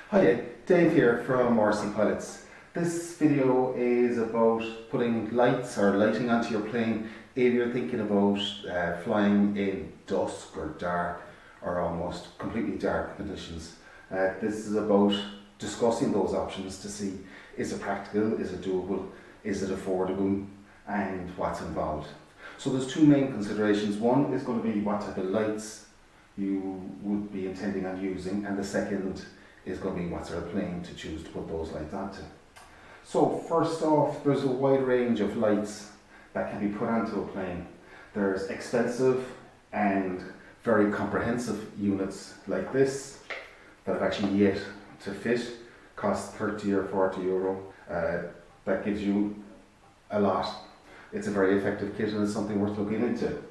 Hi, Dave here from RC Pilots. This video is about putting lights or lighting onto your plane if you're thinking about flying in dusk or dark or almost completely dark conditions. This is about discussing those options to see, is it practical, is it doable, is it affordable, and what's involved. So there's two main considerations. One is going to be what type of lights you would be intending on using, and the second is going to be what sort of plane to choose to put those lights onto. So first off, there's a wide range of lights that can be put onto a plane. There's expensive and very comprehensive units like this that have actually yet to fit, cost 30 or 40 euro. That gives you a lot. It's a very effective kit and it's something worth looking into.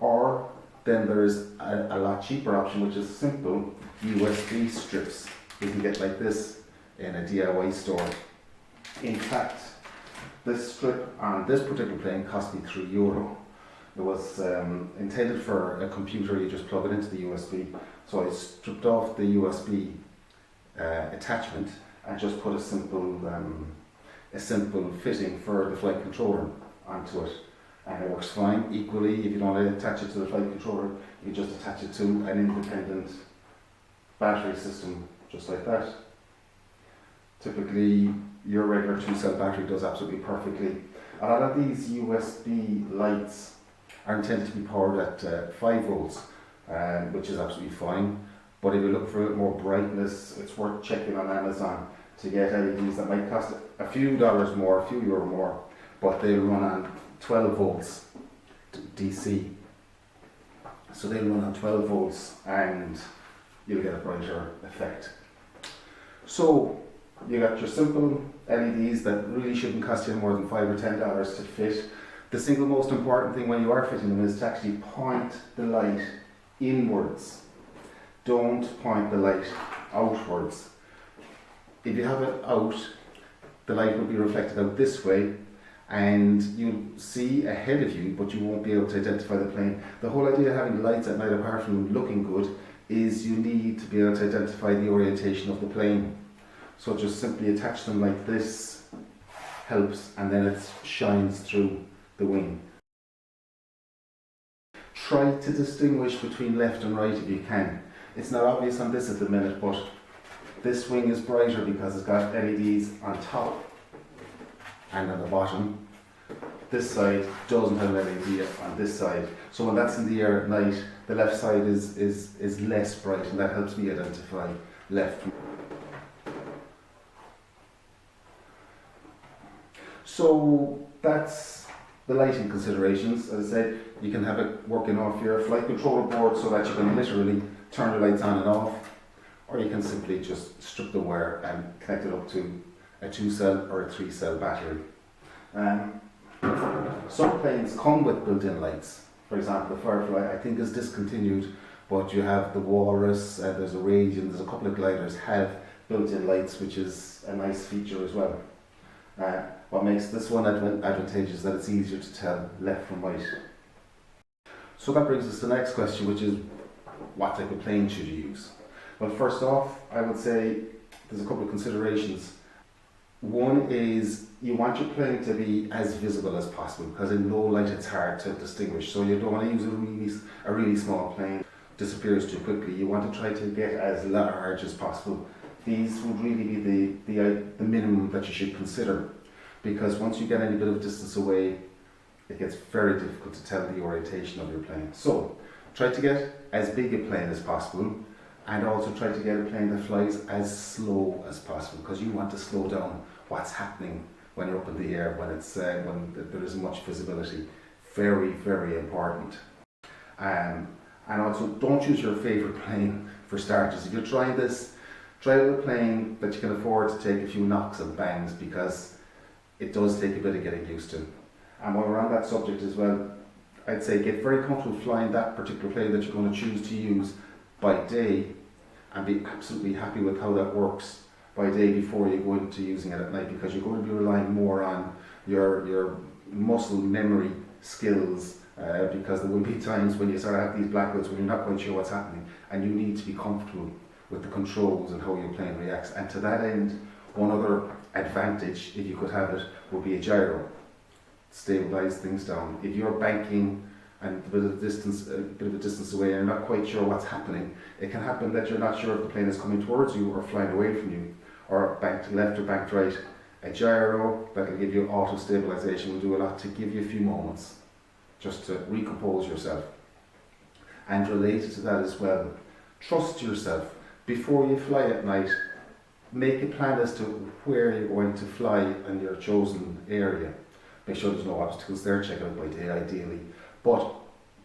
Or then there's a lot cheaper option, which is simple USB strips. You can get like this in a DIY store. In fact, this strip on this particular plane cost me €3. It was intended for a computer, you just plug it into the USB. So I stripped off the USB attachment and just put a simple fitting for the flight controller onto it. And it works fine. Equally, if you don't want to attach it to the flight controller, you just attach it to an independent battery system, just like that. Typically, your regular 2-cell battery does absolutely perfectly. A lot of these USB lights are intended to be powered at 5 volts, which is absolutely fine. But if you look for a little more brightness, it's worth checking on Amazon to get LEDs that might cost a few dollars more, a few euro more, but they'll run on 12 volts DC. So they'll run on 12 volts and you'll get a brighter effect. So you got your simple LEDs that really shouldn't cost you more than $5 or $10 to fit. The single most important thing when you are fitting them is to actually point the light inwards. Don't point the light outwards. If you have it out, the light will be reflected out this way and you'll see ahead of you, but you won't be able to identify the plane. The whole idea of having lights at night, apart from looking good, is you need to be able to identify the orientation of the plane. So just simply attach them like this, helps, and then it shines through the wing. Try to distinguish between left and right if you can. It's not obvious on this at the minute, but this wing is brighter because it's got LEDs on top and on the bottom. This side doesn't have an LED on this side. So when that's in the air at night, the left side is less bright, and that helps me identify left. So that's the lighting considerations. As I said, you can have it working off your flight controller board so that you can literally turn the lights on and off, or you can simply just strip the wire and connect it up to a 2-cell or a 3-cell battery. Some planes come with built-in lights. For example, the Firefly I think is discontinued, but you have the Walrus, there's a Radian, there's a couple of gliders have built-in lights, which is a nice feature as well. What makes this one advantageous is that it's easier to tell left from right. So that brings us to the next question, which is what type of plane should you use? Well, first off, I would say there's a couple of considerations. One is you want your plane to be as visible as possible, because in low light it's hard to distinguish. So you don't want to use a really small plane, disappears too quickly. You want to try to get as large as possible. These would really be the minimum that you should consider, because once you get any bit of distance away, it gets very difficult to tell the orientation of your plane. So try to get as big a plane as possible, and also try to get a plane that flies as slow as possible, because you want to slow down what's happening when you're up in the air, when there isn't much visibility. Very, very important. And also, don't use your favourite plane for starters. If you're trying this, try with a plane that you can afford to take a few knocks and bangs, because it does take a bit of getting used to. And while we're on that subject as well, I'd say get very comfortable flying that particular plane that you're going to choose to use by day, and be absolutely happy with how that works by day before you go into using it at night, because you're going to be relying more on your muscle memory skills, because there will be times when you sort of have these blackouts when you're not quite sure what's happening, and you need to be comfortable with the controls and how your plane reacts. And to that end, one other advantage, if you could have it, would be a gyro. Stabilize things down. If you're banking and a bit of a distance away and you're not quite sure what's happening, it can happen that you're not sure if the plane is coming towards you or flying away from you, or banked left or banked right. A gyro that will give you auto stabilization will do a lot to give you a few moments just to recompose yourself. And related to that as well, trust yourself. Before you fly at night, make a plan as to where you're going to fly in your chosen area. Make sure there's no obstacles there, check it out by day ideally. But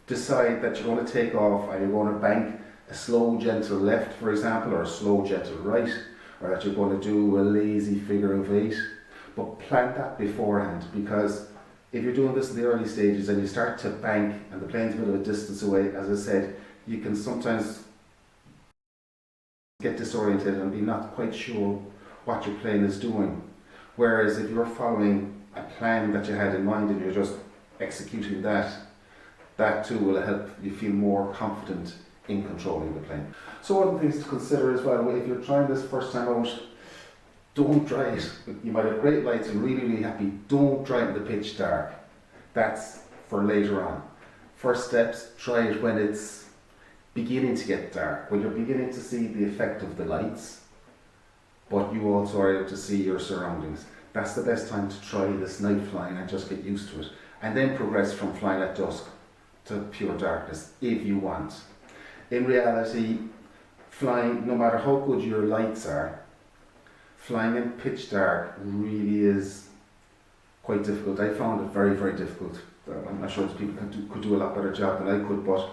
decide that you're going to take off and you're going to bank a slow, gentle left, for example, or a slow, gentle right, or that you're going to do a lazy figure of 8. But plan that beforehand, because if you're doing this in the early stages and you start to bank and the plane's a bit of a distance away, as I said, you can sometimes get disoriented and be not quite sure what your plane is doing. Whereas if you're following a plan that you had in mind and you're just executing that, that too will help you feel more confident in controlling the plane. So one of the things to consider as well, if you're trying this first time out, don't try it. You might have great lights and really happy. Don't try it in the pitch dark. That's for later on. First steps, try it when it's beginning to get dark, when you're beginning to see the effect of the lights, but you also are able to see your surroundings. That's the best time to try this night flying and just get used to it. And then progress from flying at dusk to pure darkness if you want. In reality, flying, no matter how good your lights are, flying in pitch dark really is quite difficult. I found it very, very difficult. I'm not sure that people could do a lot better job than I could, but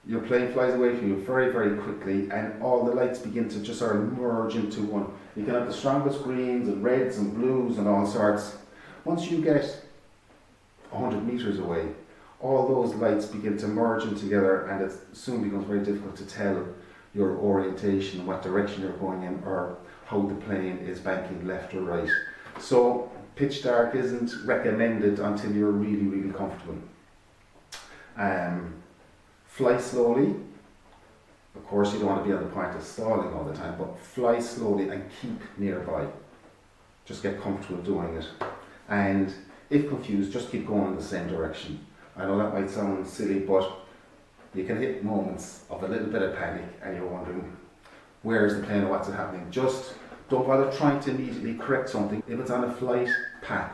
your plane flies away from you very, very quickly and all the lights begin to just sort of merge into one. You can have the strongest greens and reds and blues and all sorts. Once you get 100 meters away, all those lights begin to merge in together and it soon becomes very difficult to tell your orientation, what direction you're going in, or how the plane is banking left or right. So pitch dark isn't recommended until you're really, really comfortable. Fly slowly. Of course, you don't want to be on the point of stalling all the time, but fly slowly and keep nearby. Just get comfortable doing it. And if confused, just keep going in the same direction. I know that might sound silly, but you can hit moments of a little bit of panic and you're wondering, where is the plane or what's happening? Just don't bother trying to immediately correct something. If it's on a flight path,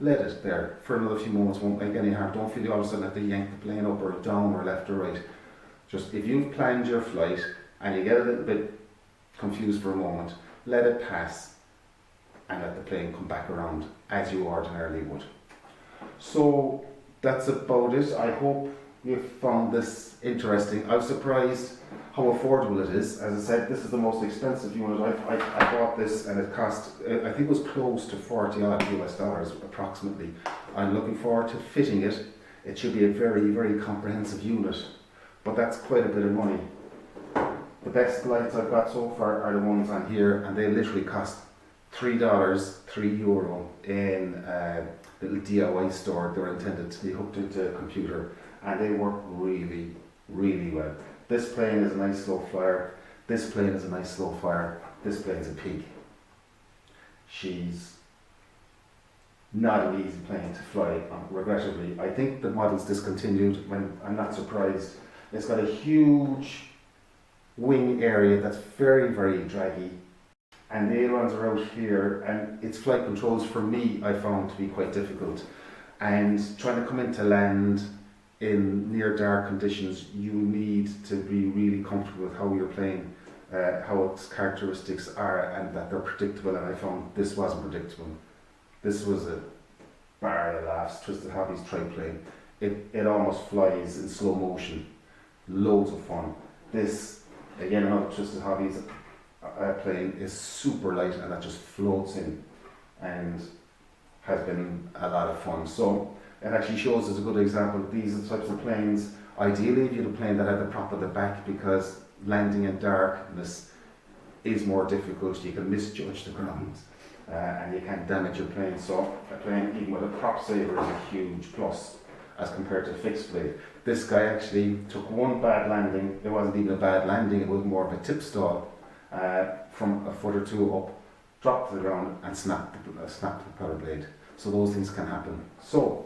let it there for another few moments, won't make any harm. Don't feel you all of a sudden have to yank the plane up or down or left or right. Just if you've planned your flight and you get a little bit confused for a moment, let it pass and let the plane come back around as you ordinarily would. So that's about it. I hope you found this interesting. I was surprised how affordable it is. As I said, this is the most expensive unit. I bought this and it cost, I think it was close to 40 odd US dollars approximately. I'm looking forward to fitting it. It should be a very, very comprehensive unit, but that's quite a bit of money. The best lights I've got so far are the ones on here, and they literally cost $3, €3 in a little DIY store. They're intended to be hooked into a computer and they work really, really well. This plane is a nice slow flyer. This plane is a nice slow flyer. This plane's a pig. She's not an easy plane to fly, regrettably. I think the model's discontinued. I'm not surprised. It's got a huge wing area that's very, very draggy, and the ailerons are out here, and its flight controls for me I found to be quite difficult. And trying to come into land in near dark conditions, you need to be really comfortable with how you're playing, how its characteristics are, and that they're predictable. And I found this wasn't predictable. This was a bar of laughs, Twisted Hobbies triplane. It almost flies in slow motion. Loads of fun. This, again, another Twisted Hobbies plane is super light and that just floats in and has been a lot of fun. So it actually shows as a good example. These are the types of planes, ideally if you had a plane that had the prop at the back, because landing in darkness is more difficult. You can misjudge the ground and you can damage your plane. So a plane even with a prop saver is a huge plus. as compared to a fixed blade. This guy actually took one bad landing. It wasn't even a bad landing, it was more of a tip stall from a foot or two up, dropped to the ground and snapped the propeller blade. So those things can happen. So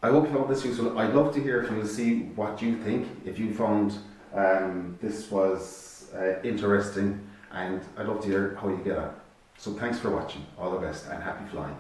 I hope you found this useful. I'd love to hear from you to see what you think, if you found this was interesting, and I'd love to hear how you get on. So thanks for watching. All the best and happy flying.